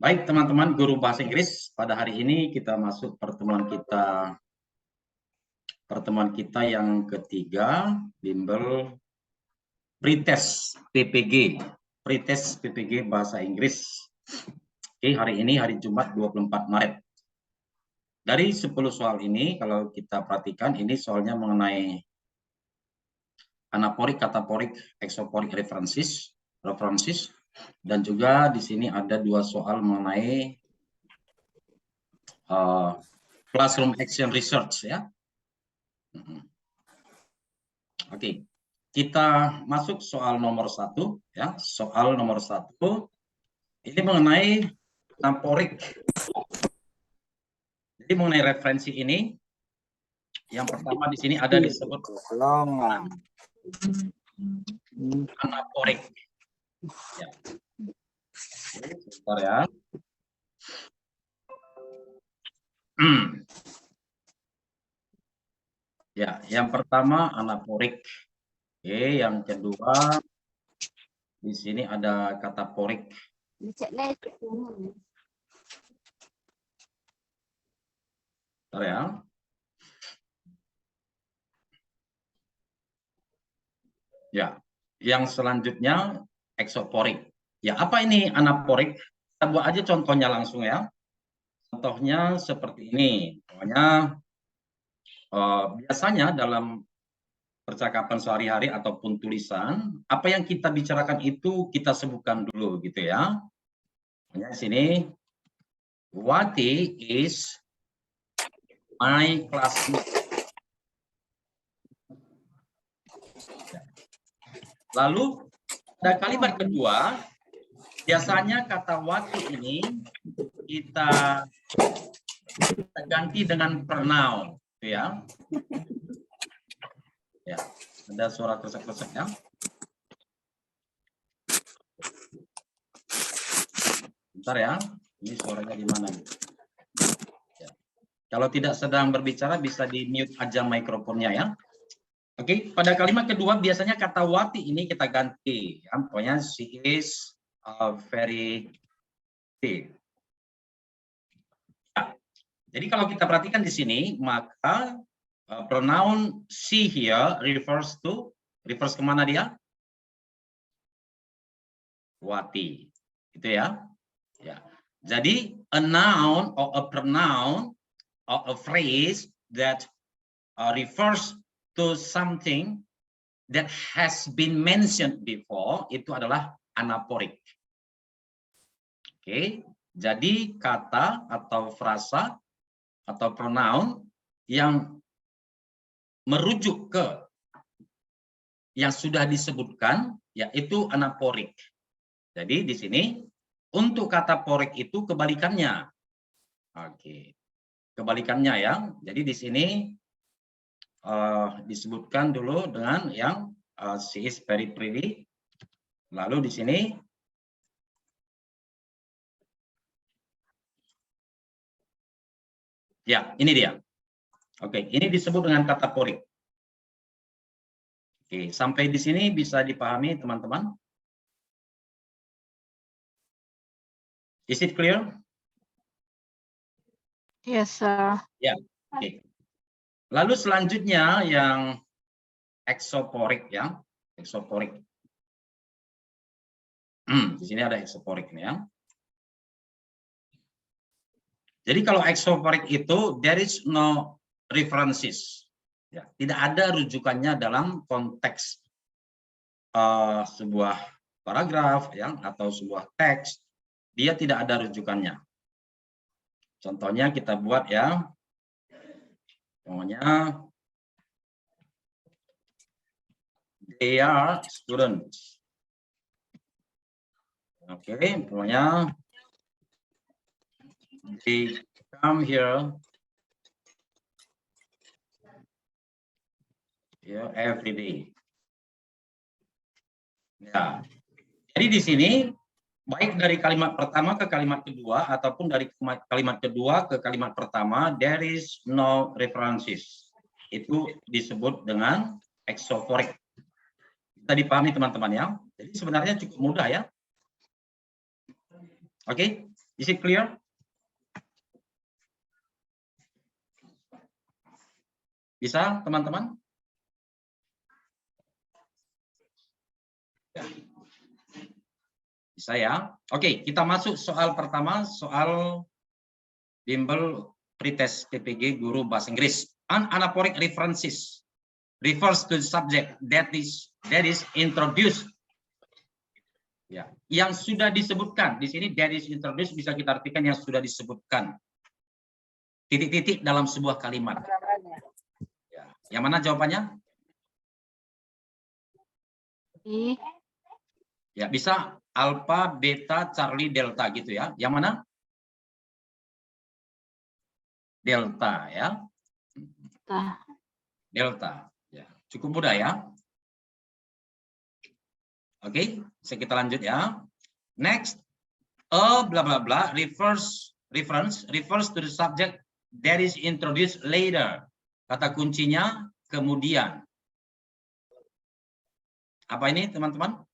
Baik teman-teman guru bahasa Inggris, pada hari ini kita masuk pertemuan kita yang ketiga, bimbel pretest PPG bahasa Inggris. Oke, hari ini hari Jumat 24 Maret. Dari 10 soal ini kalau kita perhatikan ini soalnya mengenai anaporik, kataporik, exoporik references, dan juga di sini ada 2 soal mengenai classroom action research ya. Oke, kita masuk soal nomor 1 ya. Soal nomor 1 ini mengenai anaporik. Jadi mengenai referensi ini, yang pertama di sini ada disebut anaporik. Ya. Sebentar ya. Ya, yang pertama anaporik. Oke, yang kedua di sini ada kataporik. Bentar ya. Ya, yang selanjutnya exoporik. Ya, apa ini anaporik? Kita buat aja contohnya langsung ya. Contohnya seperti ini. Pokoknya biasanya dalam percakapan sehari-hari ataupun tulisan, apa yang kita bicarakan itu kita sebutkan dulu gitu ya. Pokoknya di sini, Wati is my classmate. Lalu pada kalimat kedua, biasanya kata Wati ini kita ganti dengan pronoun, gitu ya. Ya, ada suara kresek-kresek ya. Bentar ya, ini suaranya di mana? Ya. Kalau tidak sedang berbicara bisa di mute aja mikrofonnya ya. Oke, pada kalimat kedua biasanya kata Wati ini kita ganti. Ya. Pokoknya she is very big. Ya. Jadi kalau kita perhatikan di sini, maka pronoun she here refers kemana dia? Wati, gitu ya. Ya. Jadi a noun or a pronoun or a phrase that refers to something that has been mentioned before itu adalah anaporik. Oke, jadi kata atau frasa atau pronoun yang merujuk ke yang sudah disebutkan yaitu anaporik. Jadi di sini untuk kata porik itu kebalikannya. Oke. Kebalikannya ya. Jadi di sini disebutkan dulu dengan yang she is very pretty. Lalu di sini ya, ini dia. Oke, ini disebut dengan kata porik. Oke, sampai di sini bisa dipahami teman-teman? Is it clear? Yes, sir. Ya, oke. Lalu selanjutnya yang exoporik ya, exoporik. Di sini ada exoporik nih ya. Jadi kalau exoporik itu there is no references. Ya, tidak ada rujukannya dalam konteks sebuah paragraf ya atau sebuah teks, dia tidak ada rujukannya. Contohnya kita buat ya. Pokoknya they are students. Oke, pokoknya they come here every day. Ya. Jadi di sini baik dari kalimat pertama ke kalimat kedua ataupun dari kalimat kedua ke kalimat pertama there is no references. Itu disebut dengan exoporik. Bisa dipahami teman-teman ya. Jadi sebenarnya cukup mudah ya. Oke. Is it clear? Bisa, teman-teman? Bisa ya? Oke, kita masuk soal pertama, soal bimbel pretest PPG guru bahasa Inggris. Anaphoric references refers to the subject that is introduced. Ya, yang sudah disebutkan di sini that is introduced bisa kita artikan yang sudah disebutkan. Titik-titik dalam sebuah kalimat. Ya, yang mana jawabannya? Ya, bisa alpha, beta, Charlie, delta gitu ya. Yang mana? Delta ya. Delta. Ya, cukup mudah ya. Oke, bisa kita lanjut ya. Next, bla bla bla reference to the subject that is introduced later. Kata kuncinya kemudian. Apa ini teman-teman?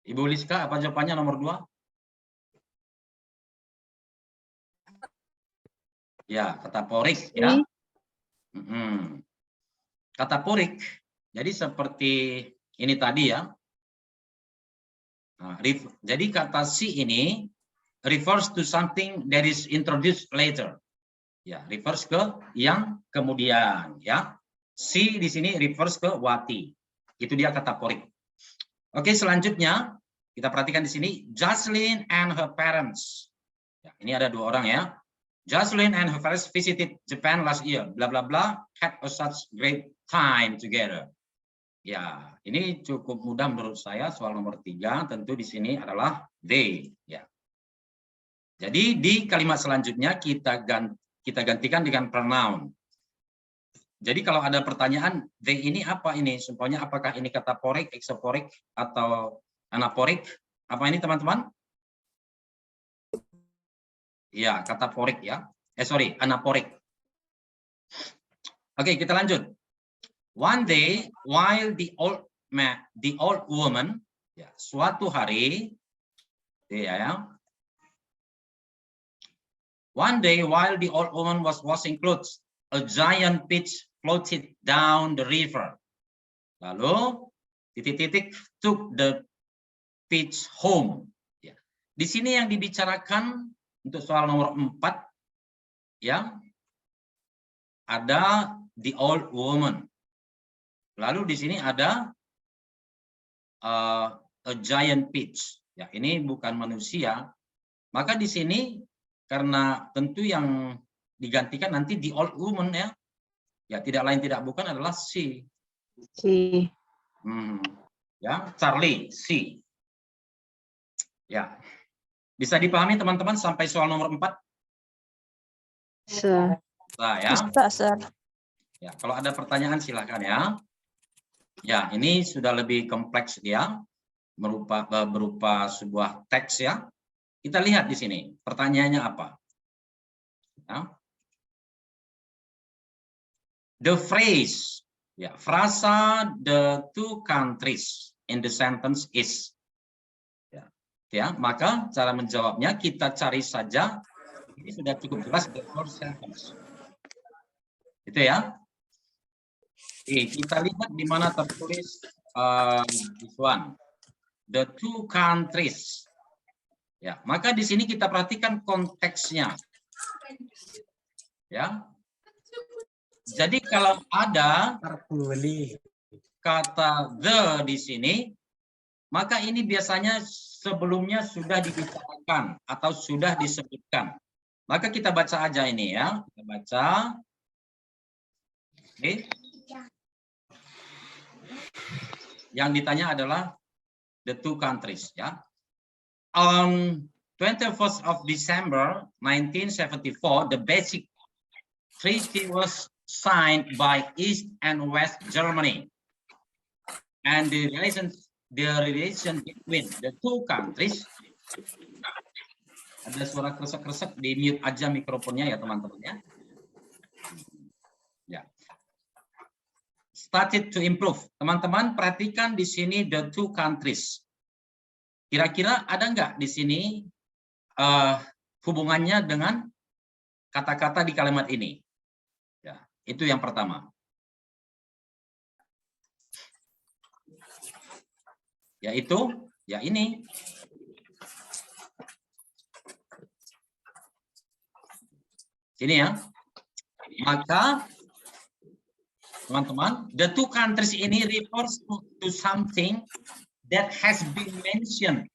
Ibu Liska, apa jawabannya nomor 2? Ya, kataporik ya. Kataporik. Jadi seperti ini tadi ya. Nah, jadi kata si ini refers to something that is introduced later. Ya, refers ke yang kemudian ya. Si di sini refers ke wati. Itu dia kataporik. Oke, selanjutnya kita perhatikan di sini Jocelyn and her parents. Ya, ini ada 2 orang ya. Jocelyn and her parents visited Japan last year. Bla bla bla had a such great time together. Ya, ini cukup mudah menurut saya. Soal nomor 3 tentu di sini adalah they. Ya. Jadi di kalimat selanjutnya kita gantikan dengan pronoun. Jadi kalau ada pertanyaan, they ini apa ini? Contohnya apakah ini kataporik, exoporik, atau anaporik? Apa ini teman-teman? Ya, kataporik ya. Sorry, anaporik. Oke, kita lanjut. One day, while the old woman, ya, suatu hari, ya. One day, while the old woman was washing clothes, a giant fish floated down the river. Lalu titik-titik took the fish home. Ya. Di sini yang dibicarakan untuk soal nomor 4 ya ada the old woman. Lalu di sini ada a giant fish. Ya, ini bukan manusia. Maka di sini karena tentu yang digantikan nanti the old woman ya. Ya, tidak lain tidak bukan adalah she. Si. Ya, Charlie, she. Ya. Bisa dipahami teman-teman sampai soal nomor 4? Sir. Nah, ya. Bisa, Sir. Ya, kalau ada pertanyaan silakan ya. Ya, ini sudah lebih kompleks dia, berupa sebuah teks ya. Kita lihat di sini, pertanyaannya apa? Ya. The phrase, ya, frasa the 2 countries in the sentence is. Ya, maka cara menjawabnya kita cari saja. Ini sudah cukup jelas the first sentence. Itu ya. Oke, kita lihat di mana tertulis this one. The 2 countries. Ya, maka di sini kita perhatikan konteksnya. Ya. Jadi kalau ada kata the di sini, maka ini biasanya sebelumnya sudah dibicarakan atau sudah disebutkan. Maka kita baca aja ini ya. Kita baca. Oke. Yang ditanya adalah the 2 countries ya. On 21st of December 1974, the basic treaty was signed by East and West Germany, and the relation between the 2 countries. Ada suara kresek-kresek, di mute aja mikrofonnya ya teman-teman ya. Ya. started to improve. Teman-teman perhatikan di sini the two countries. Kira-kira ada nggak di sini hubungannya dengan kata-kata di kalimat ini? Ya, itu yang pertama. Yaitu, ya ini. Sini ya. Maka, teman-teman, the two countries ini refers to something that has been mentioned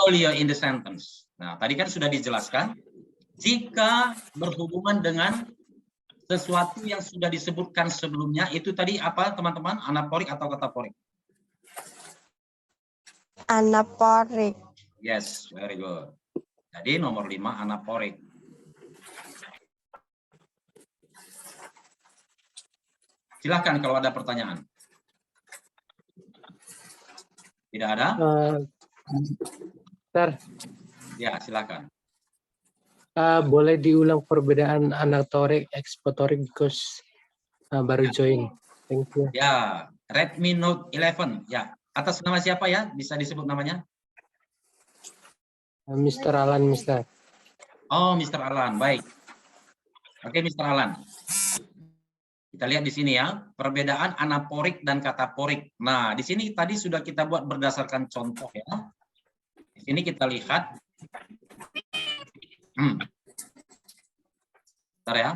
earlier in the sentence. Nah, tadi kan sudah dijelaskan, jika berhubungan dengan sesuatu yang sudah disebutkan sebelumnya, itu tadi apa teman-teman? Anaporik atau kataporik? Anaporik. Yes, very good. Jadi nomor 5 anaporik. Silahkan kalau ada pertanyaan. Tidak ada? Sir, Ya, silakan. boleh diulang perbedaan anatorik, ekspotorik, because baru join. Thank you. Ya, Redmi Note 11. Ya, atas nama siapa ya? Bisa disebut namanya? Mr. Alan, Mr. Oh, Mr. Alan. Baik. Oke, Mr. Alan. Kita lihat di sini ya, perbedaan anaporik dan kataporik. Nah, di sini tadi sudah kita buat berdasarkan contoh ya. Di sini kita lihat. Bentar ya.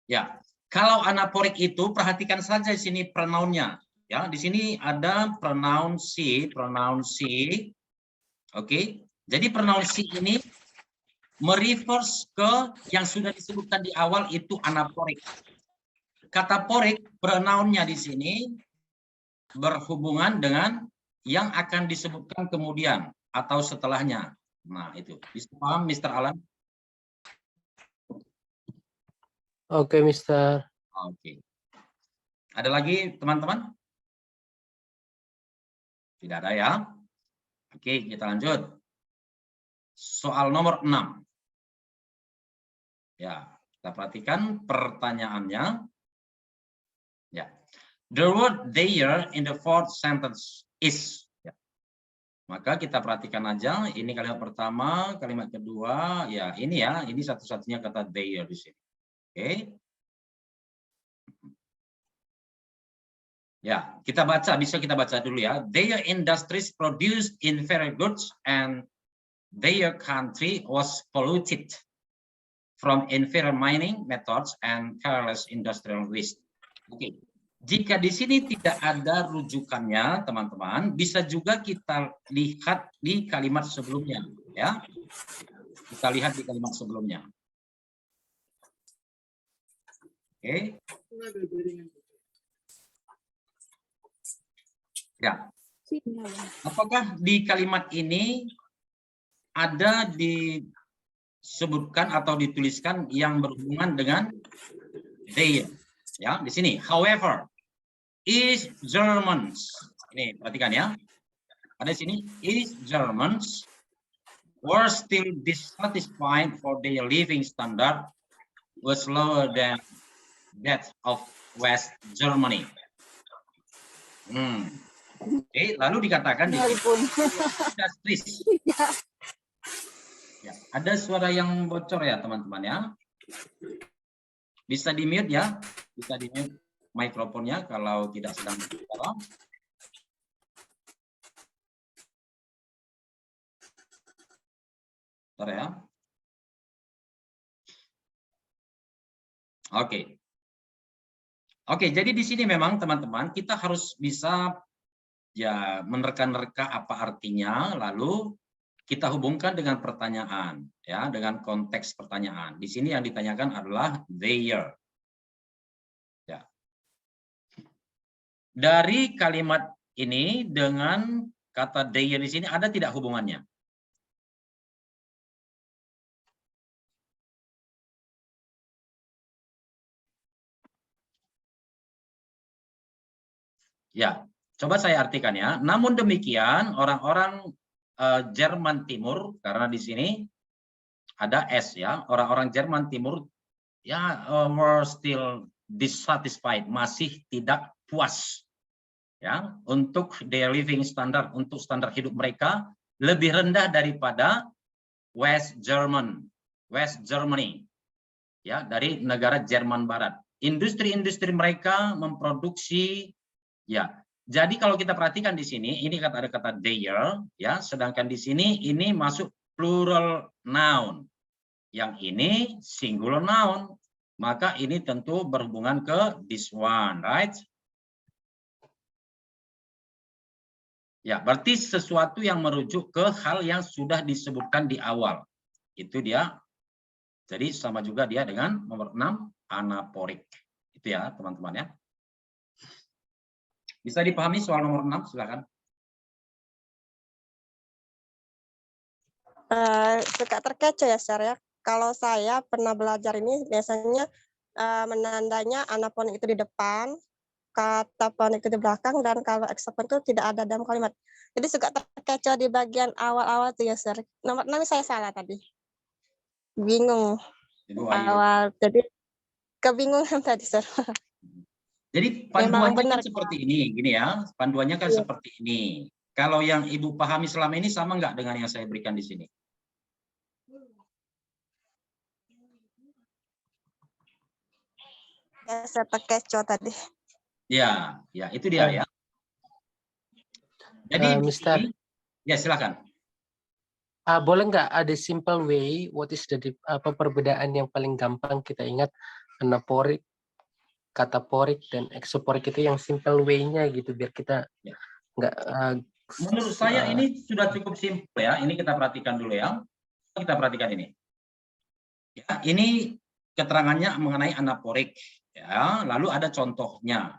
Ya, kalau anaporik itu perhatikan saja di sini pronounnya. Ya, di sini ada pronoun she. Oke. Jadi pronoun she ini merefers ke yang sudah disebutkan di awal itu anaporik. Kataporik pronounnya di sini berhubungan dengan yang akan disebutkan kemudian atau setelahnya. Nah, itu. Bisa paham, Mr. Alan? Oke, Mr. Oke. Ada lagi, teman-teman? Tidak ada ya? Oke, kita lanjut. Soal nomor 6. Ya, kita perhatikan pertanyaannya. Ya. The word there in the fourth sentence is. Ya. Maka kita perhatikan aja, ini kalimat pertama, kalimat kedua, ya ini ya, ini satu-satunya kata there di sini. Oke. Ya, kita baca, bisa kita baca dulu ya. Their industries produced inferior goods and their country was polluted from inferior mining methods and careless industrial waste. Oke. Jika di sini tidak ada rujukannya, teman-teman, bisa juga kita lihat di kalimat sebelumnya, ya. Kita lihat di kalimat sebelumnya. Oke. Ya. Apakah di kalimat ini ada disebutkan atau dituliskan yang berhubungan dengan they? Ya, di sini. However, is Germans. Ini perhatikan ya. Ada di sini is Germans were still dissatisfied for their living standard was lower than that of West Germany. Oke, lalu dikatakan di industries. Ya, ada suara yang bocor ya teman-teman ya. Bisa di mute ya, bisa di mute mikrofonnya kalau tidak sedang berbicara. Bentar ya. Oke. Oke, jadi di sini memang teman-teman kita harus bisa ya menerka-nerka apa artinya, lalu kita hubungkan dengan pertanyaan, ya, dengan konteks pertanyaan. Di sini yang ditanyakan adalah their. Ya. Dari kalimat ini dengan kata their di sini ada tidak hubungannya? Ya, coba saya artikan ya. Namun demikian, orang-orang Jerman Timur, karena di sini ada S ya, orang-orang Jerman Timur were still dissatisfied, masih tidak puas ya untuk their living standard, untuk standar hidup mereka lebih rendah daripada West Germany ya, dari negara Jerman Barat. Industri-industri mereka memproduksi ya. Jadi kalau kita perhatikan di sini ini ada kata their ya, sedangkan di sini ini masuk plural noun. Yang ini singular noun. Maka ini tentu berhubungan ke this one, right? Ya, berarti sesuatu yang merujuk ke hal yang sudah disebutkan di awal. Itu dia. Jadi sama juga dia dengan nomor 6, anaporik. Itu ya, teman-teman ya. Bisa dipahami soal nomor 6, silakan. Suka terkecoh ya, Sir ya. Kalau saya pernah belajar ini biasanya menandanya anaponik itu di depan, kataponik itu di belakang, dan kalau eksoponik itu tidak ada dalam kalimat. Jadi suka terkecoh di bagian awal-awal tuh ya, Sir. Nomor 6 saya salah tadi. Bingung. Awal, jadi kebingungan tadi, Sir. Jadi panduannya kan seperti ini, gini ya. Panduannya kan seperti ini. Kalau yang Ibu pahami selama ini sama nggak dengan yang saya berikan di sini? Ya, saya terkecoh tadi. Ya, ya itu dia ya. Jadi, Mister, ya silakan. Boleh nggak ada simple way, what is the perbedaan yang paling gampang kita ingat, anaporik, kataporik, dan eksoporik itu yang simple way-nya gitu, biar kita nggak... Menurut saya ini sudah cukup simple ya, ini kita perhatikan dulu ya. Kita perhatikan ini. Ya, ini keterangannya mengenai anaporik. Ya, lalu ada contohnya.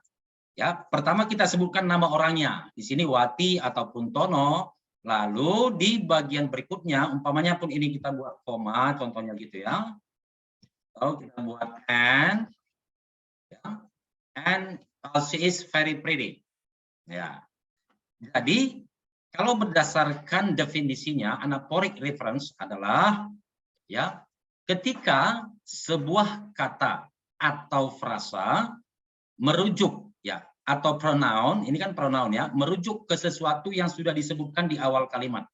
Ya, pertama kita sebutkan nama orangnya. Di sini Wati ataupun Tono. Lalu di bagian berikutnya, umpamanya pun ini kita buat koma, contohnya gitu ya. Lalu kita buat and, ya, and she is very pretty. Ya, jadi kalau berdasarkan definisinya, anaporik reference adalah ya ketika sebuah kata atau frasa merujuk ya atau pronoun, ini kan pronoun ya, merujuk ke sesuatu yang sudah disebutkan di awal kalimat.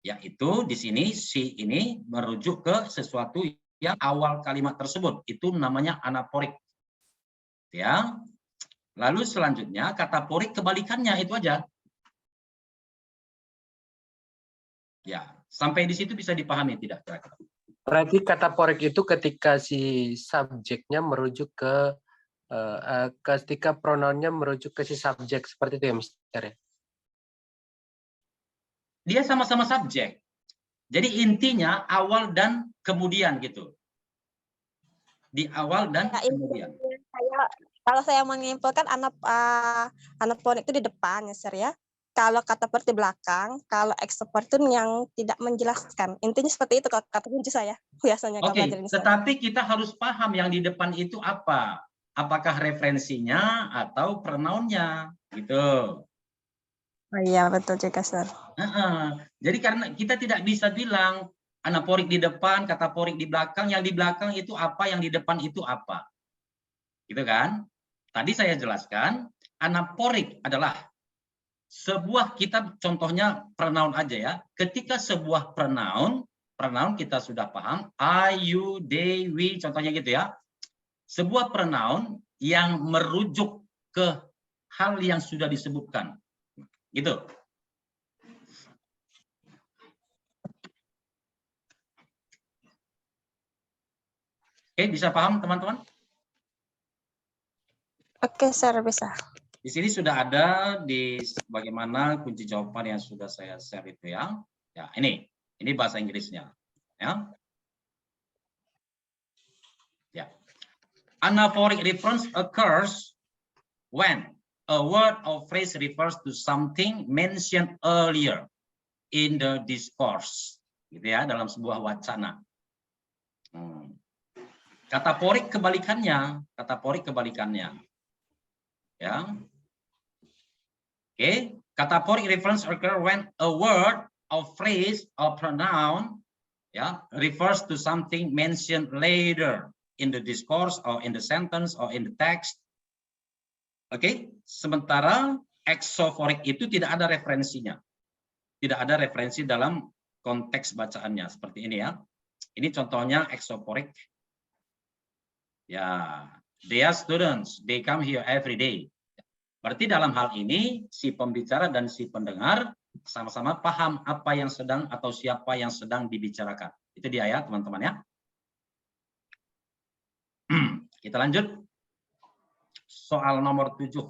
Yaitu di sini si ini merujuk ke sesuatu yang awal kalimat tersebut. Itu namanya anaporik. Ya. Lalu selanjutnya kataporik kebalikannya itu aja. Ya, sampai di situ bisa dipahami tidak kira-kira? Berarti kataporik itu ketika si subjeknya merujuk ke ketika pronounnya merujuk ke si subjek, seperti itu ya, Mister ya? Dia sama-sama subjek. Jadi intinya awal dan kemudian gitu. Di awal dan kemudian. Kalau saya menyimpulkan anaponik itu di depan ya, Sir ya. Kalau kataporik di belakang, kalau eksoporik itu yang tidak menjelaskan. Intinya seperti itu kata kunci saya biasanya. Oke, tetapi kita harus paham yang di depan itu apa. Apakah referensinya atau pronounnya, gitu. Oh, iya, betul juga, Sir. Jadi karena kita tidak bisa bilang anaporik di depan, kataporik di belakang, yang di belakang itu apa, yang di depan itu apa. Gitu kan? Tadi saya jelaskan, anaporik adalah sebuah, kita contohnya pronoun aja ya. Ketika sebuah pronoun kita sudah paham, I, you, they, we, contohnya gitu ya. Sebuah pronoun yang merujuk ke hal yang sudah disebutkan. Gitu. Oke, bisa paham teman-teman? Oke, Sir, bisa. Di sini sudah ada di bagaimana kunci jawaban yang sudah saya share itu ya. Ya, ini bahasa Inggrisnya. Ya. Ya. Anaphoric reference occurs when a word or phrase refers to something mentioned earlier in the discourse. Gitu ya, dalam sebuah wacana. Kataporik kebalikannya, ya. Oke, kataporik reference occur when a word or phrase or pronoun ya refers to something mentioned later in the discourse or in the sentence or in the text. Oke, sementara exophoric itu tidak ada referensinya. Tidak ada referensi dalam konteks bacaannya seperti ini ya. Ini contohnya exophoric. Ya, they are students, they come here every day. Berarti dalam hal ini si pembicara dan si pendengar sama-sama paham apa yang sedang atau siapa yang sedang dibicarakan. Itu dia ya teman-teman ya. Kita lanjut. Soal nomor 7.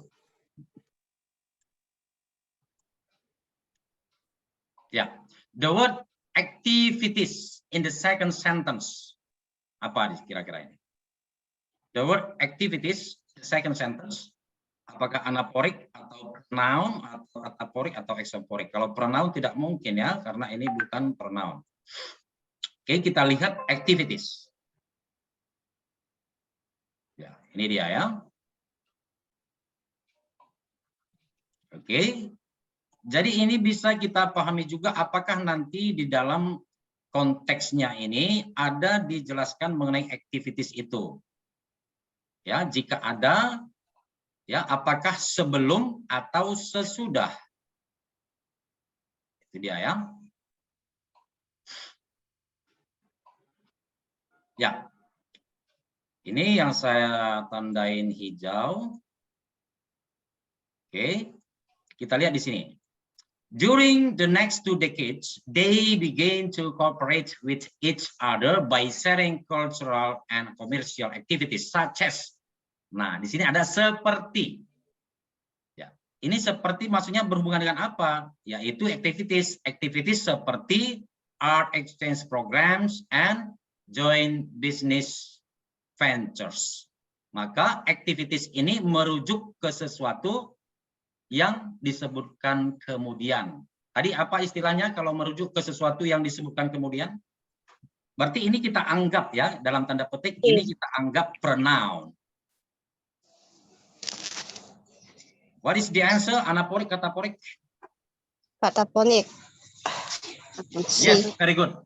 Ya, the word activities in the second sentence. Apa kira-kira ini? The word activities, the second sentence. Apakah anaporik atau pronoun atau ataporik atau exoporik? Kalau pronoun tidak mungkin ya, karena ini bukan pronoun. Oke, kita lihat activities. Ya, ini dia ya. Oke. Jadi ini bisa kita pahami juga apakah nanti di dalam konteksnya ini ada dijelaskan mengenai activities itu. Ya, jika ada, ya, apakah sebelum atau sesudah? Itu dia ya. Ya. Ini yang saya tandain hijau. Oke. Kita lihat di sini. During the next 2 decades, they began to cooperate with each other by sharing cultural and commercial activities such as. Nah, di sini ada seperti. Ya, ini seperti maksudnya berhubungan dengan apa? Yaitu activities seperti art exchange programs and joint business ventures. Maka activities ini merujuk ke sesuatu yang disebutkan kemudian. Tadi apa istilahnya kalau merujuk ke sesuatu yang disebutkan kemudian? Berarti ini kita anggap ya, dalam tanda petik, ini kita anggap pronoun. What is the answer? Anaporik, kataporik? Kataporik. Yes, very good.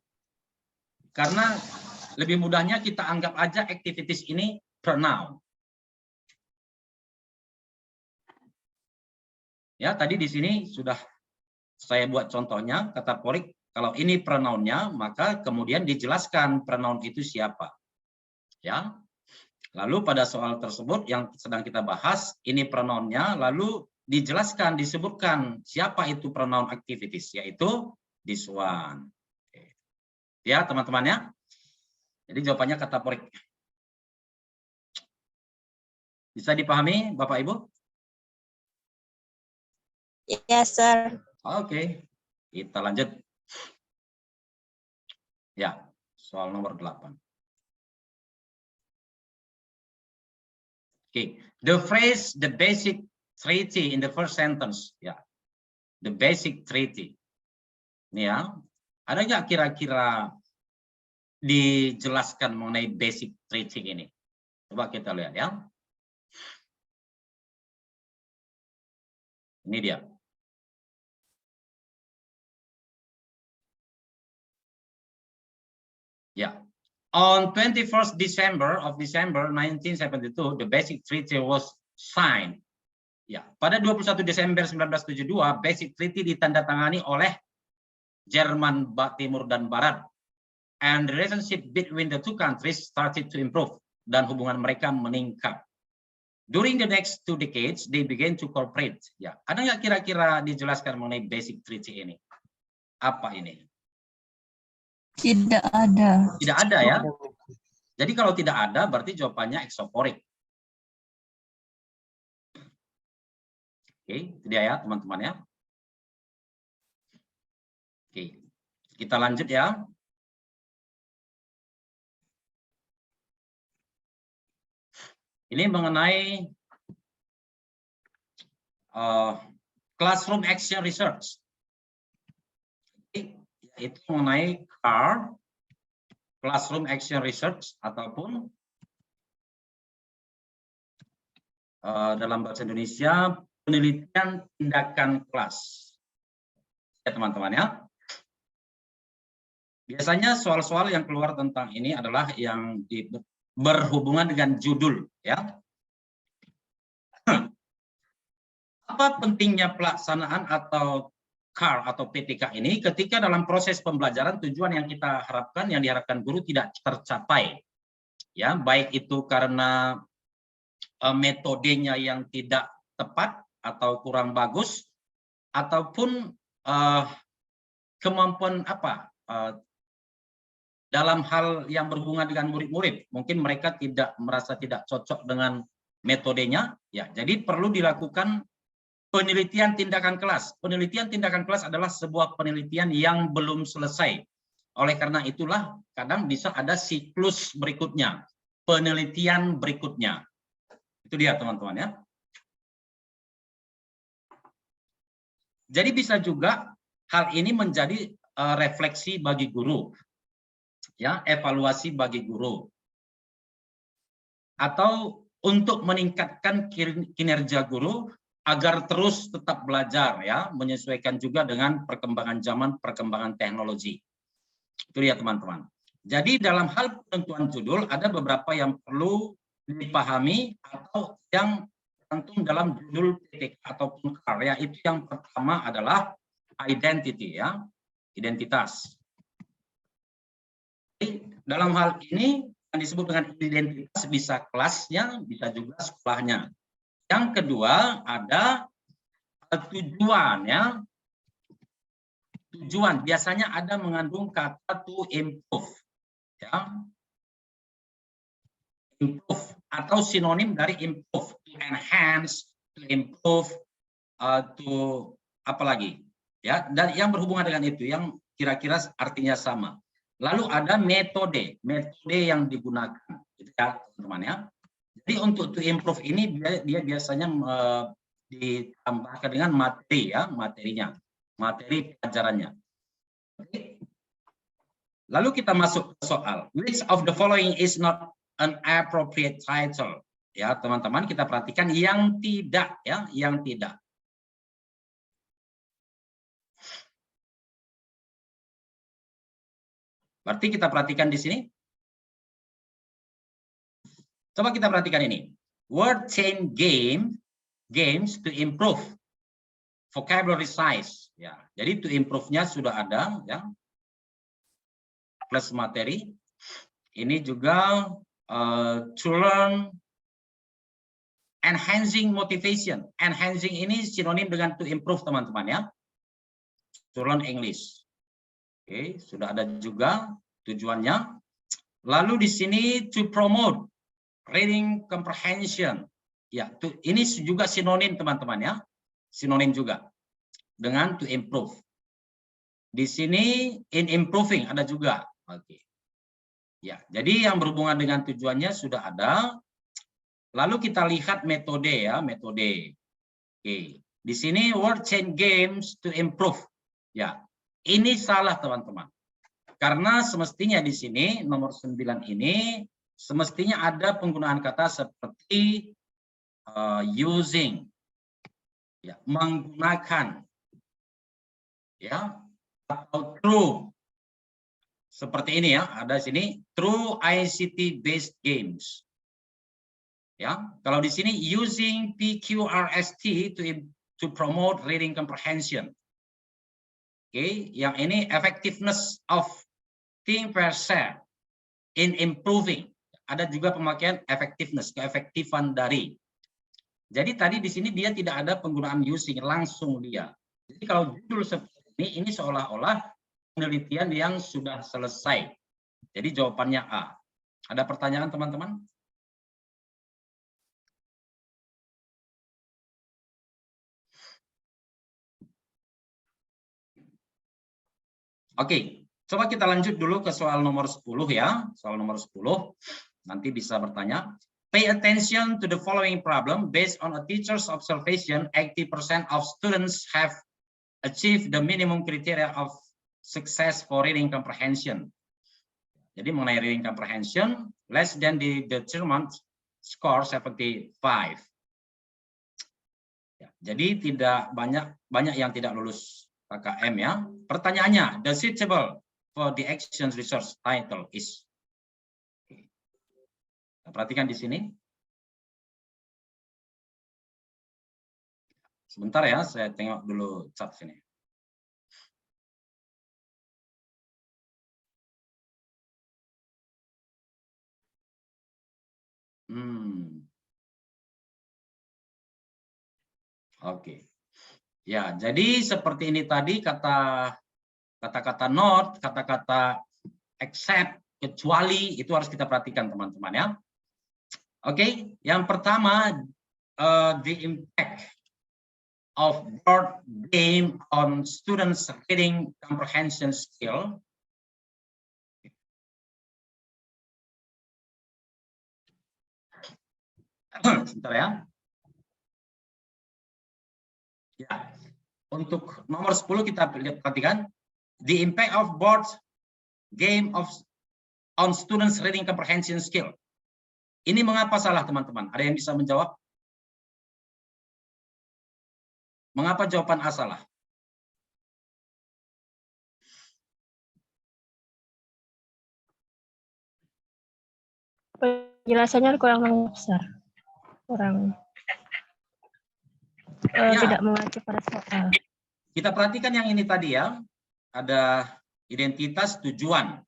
Karena lebih mudahnya kita anggap aja activities ini pronoun. Ya, tadi di sini sudah saya buat contohnya, kataporik. Kalau ini pronounnya, maka kemudian dijelaskan pronoun itu siapa. Ya. Lalu pada soal tersebut yang sedang kita bahas, ini pronounnya, lalu dijelaskan, disebutkan siapa itu pronoun activities, yaitu this one. Ya, teman-teman ya. Jadi jawabannya kataporik. Bisa dipahami, Bapak Ibu? Yes, sir. Oke, kita lanjut. Ya, soal nomor 8. Oke, the phrase the basic treaty in the first sentence, ya, the basic treaty. Ini ya, ada nggak kira-kira dijelaskan mengenai basic treaty ini? Coba kita lihat ya. Ini dia. Ya, on 21st December 1972, the Basic Treaty was signed. Ya, pada 21 Desember 1972, Basic Treaty ditandatangani oleh Jerman Timur dan Barat, and the relationship between the two countries started to improve, dan hubungan mereka meningkat. During the next 2 decades, they began to cooperate. Ya, ada nggak kira-kira dijelaskan mengenai Basic Treaty ini? Apa ini? Tidak ada. Tidak ada ya. Jadi kalau tidak ada berarti jawabannya exoporik. Oke, itu dia ya teman-teman ya. Oke, kita lanjut ya. Ini mengenai classroom action research. Itu mengenai CAR, classroom action research, ataupun dalam bahasa Indonesia penelitian tindakan kelas. Ya teman-teman ya. Biasanya soal-soal yang keluar tentang ini adalah yang berhubungan dengan judul, ya. Apa pentingnya pelaksanaan atau CAR atau PTK ini ketika dalam proses pembelajaran tujuan yang kita harapkan, yang diharapkan guru tidak tercapai, ya, baik itu karena metodenya yang tidak tepat atau kurang bagus, ataupun kemampuan dalam hal yang berhubungan dengan murid-murid, mungkin mereka merasa tidak cocok dengan metodenya, ya. Jadi perlu dilakukan penelitian tindakan kelas. Penelitian tindakan kelas adalah sebuah penelitian yang belum selesai. Oleh karena itulah kadang bisa ada siklus berikutnya, penelitian berikutnya. Itu dia teman-teman, ya. Jadi bisa juga hal ini menjadi refleksi bagi guru, ya, evaluasi bagi guru, atau untuk meningkatkan kinerja guru agar terus tetap belajar, ya, menyesuaikan juga dengan perkembangan zaman, perkembangan teknologi. Itu dia teman-teman. Jadi dalam hal penentuan judul ada beberapa yang perlu dipahami atau yang tercantum dalam judul PTK ataupun karya. Itu yang pertama adalah identity, ya, identitas. Jadi, dalam hal ini yang disebut dengan identitas bisa kelasnya, bisa juga sekolahnya. Yang kedua ada tujuan, ya. Tujuan biasanya ada mengandung kata to improve, ya. Improve atau sinonim dari improve, to enhance, to improve, to apa lagi, ya. Dan yang berhubungan dengan itu yang kira-kira artinya sama. Lalu ada metode yang digunakan, gitu ya teman-teman, ya. Jadi untuk to improve ini dia biasanya ditambahkan dengan materi, ya, materinya, materi pelajarannya. Oke. Lalu kita masuk ke soal. Which of the following is not an appropriate title? Ya, teman-teman, kita perhatikan yang tidak, ya, yang tidak. Berarti kita perhatikan di sini. Coba kita perhatikan ini. Word chain games to improve vocabulary size. Ya, jadi to improve-nya sudah ada, ya. Plus materi. Ini juga to learn, enhancing motivation. Enhancing ini sinonim dengan to improve, teman-teman, ya. To learn English. Oke, sudah ada juga tujuannya. Lalu di sini to promote reading comprehension. Ya, ini juga sinonim, teman-teman, ya. Sinonim juga dengan to improve. Di sini in improving ada juga. Oke. Ya, jadi yang berhubungan dengan tujuannya sudah ada. Lalu kita lihat metode, ya, metode. Oke. Di sini word chain games to improve. Ya. Ini salah, teman-teman. Karena semestinya di sini nomor 9 ini semestinya ada penggunaan kata seperti using, ya, menggunakan, ya, atau through, seperti ini, ya, ada sini through ICT based games, ya. Kalau di sini using PQRST to promote reading comprehension. Oke, yang ini effectiveness of team percent in improving. Ada juga pemakaian effectiveness, keefektifan dari. Jadi tadi di sini dia tidak ada penggunaan using, langsung dia. Jadi kalau judul seperti ini seolah-olah penelitian yang sudah selesai. Jadi jawabannya A. Ada pertanyaan, teman-teman? Oke, coba kita lanjut dulu ke soal nomor 10, ya. Soal nomor 10, nanti bisa bertanya. Pay attention to the following problem. Based on a teacher's observation, 80% of students have achieved the minimum criteria of success for reading comprehension. Jadi mengenai reading comprehension, less than the determined score 75. Ya, jadi tidak banyak yang tidak lulus KKM, ya. Pertanyaannya, the suitable for the action research title is. Nah, perhatikan di sini. Sebentar ya, saya tengok dulu chat sini. Oke. Ya, jadi seperti ini tadi kata-kata not, kata-kata except, kecuali, itu harus kita perhatikan teman-teman ya. Oke, yang pertama the impact of board game on students reading comprehension skill. Sebentar ya. Ya, untuk nomor 10 kita perhatikan the impact of board game on students reading comprehension skill. Ini mengapa salah teman-teman? Ada yang bisa menjawab? Mengapa jawaban A salah? Penjelasannya kurang besar, kurang tidak mengacu pada soal. Kita perhatikan yang ini tadi ya, ada identitas tujuan.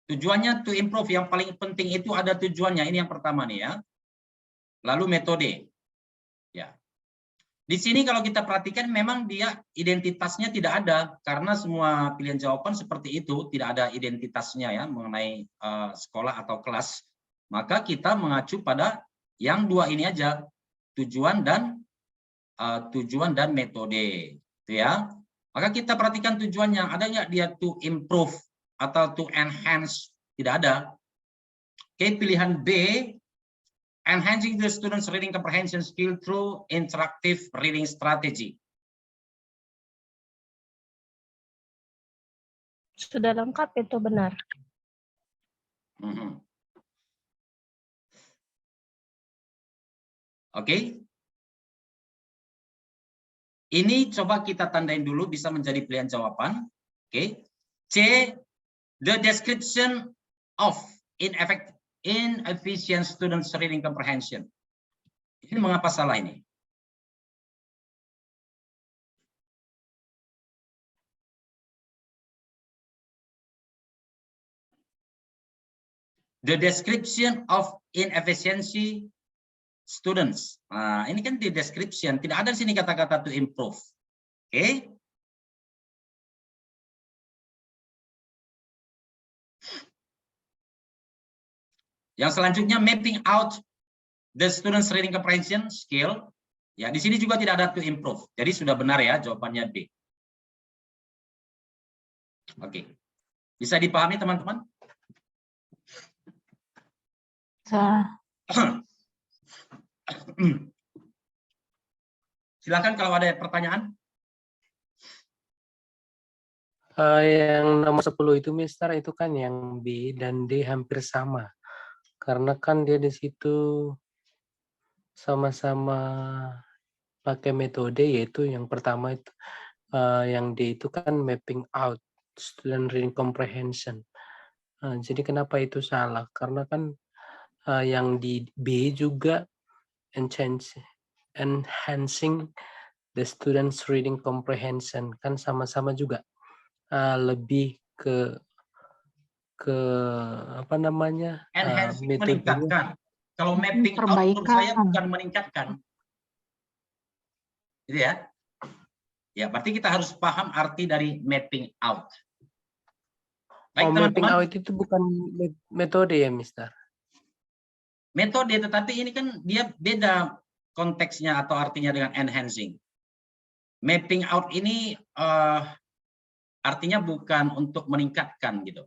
Tujuannya to improve, yang paling penting itu ada tujuannya. Ini yang pertama nih ya. Lalu metode. Ya. Di sini kalau kita perhatikan memang dia identitasnya tidak ada karena semua pilihan jawaban seperti itu, tidak ada identitasnya ya mengenai sekolah atau kelas. Maka kita mengacu pada yang dua ini aja, tujuan dan metode, gitu ya. Maka kita perhatikan tujuannya, ada nggak dia to improve atau to enhance? Tidak ada. Oke, pilihan B, enhancing the students' reading comprehension skill through interactive reading strategy. Sudah lengkap itu benar. Oke. Ini coba kita tandain dulu bisa menjadi pilihan jawaban. Oke. C, the description of inefficient students reading comprehension. Ini mengapa salah ini? The description of inefficiency students. Nah, ini kan di description, tidak ada di sini kata-kata to improve. Oke. Yang selanjutnya mapping out the students reading comprehension skill. Ya, di sini juga tidak ada to improve. Jadi sudah benar ya jawabannya B. Oke. Bisa dipahami teman-teman? Silakan kalau ada pertanyaan. Yang nomor 10 itu Mister, itu kan yang B dan D hampir sama. Karena kan dia di situ sama-sama pakai metode, yaitu yang pertama itu yang D itu kan mapping out student reading comprehension. Jadi kenapa itu salah? Karena kan yang di B juga enhancing the students reading comprehension, kan sama-sama juga lebih ke apa namanya, Enhancing metodenya. meningkatkan. Kalau mapping out menurut saya bukan meningkatkan. Gitu ya. Ya, berarti kita harus paham arti dari mapping out. Baik, mapping teman-teman. out itu bukan metode ya, Mister? Metode, tetapi ini kan dia beda konteksnya atau artinya dengan enhancing. Mapping out ini artinya bukan untuk meningkatkan gitu.